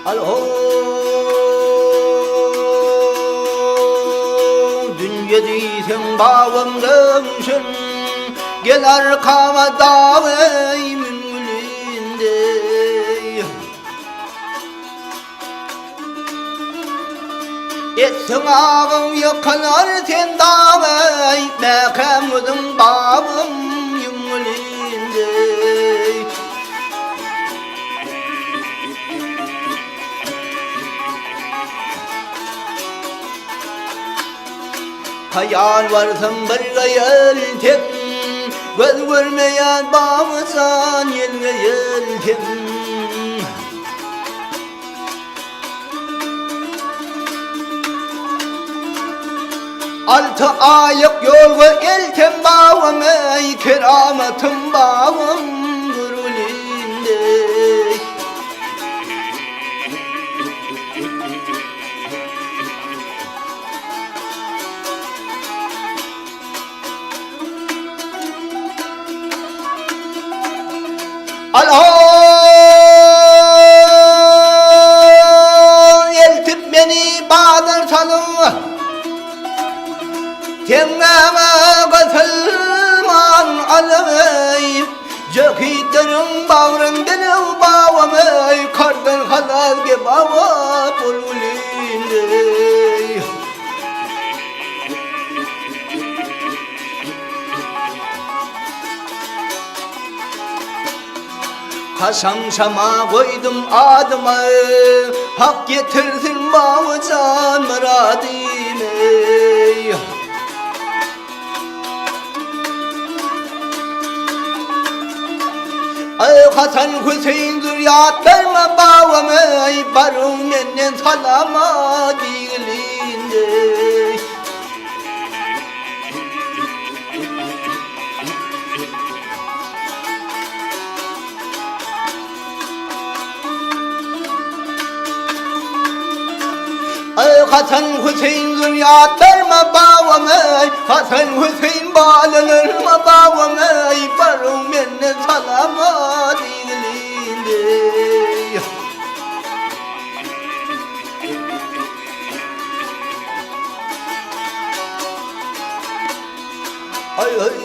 Alho dün geceysen bağım dönsün, gel arkama daveyimin gülünde. Etsin ağım yıkılar sen davey, mekamıdın bağım yümülünde. Hayal varsın bir gayelten, göz görmeyen bağımsan yelge yelten. Altı aylık yol ve elten bağım, ey kerametim bağım gurulinde. Allah eltip beni bağdır salın, tengeme katılman alayım. Cekitlerin bağrın benim bağım, ey kardan halal gibi bağım bululinde. Kasam şama koydum adıma, hak getirsin bağ can muradime. Ey Hasan Hüseyin zürriyat verme bağıma, ey barım menden salama dilinde. Ey Hasan Hüseyin zürriyat verme bağıma, ey Hasan Hüseyin bağlanırma bağıma, ey barım benden salama dilinde. Ay ay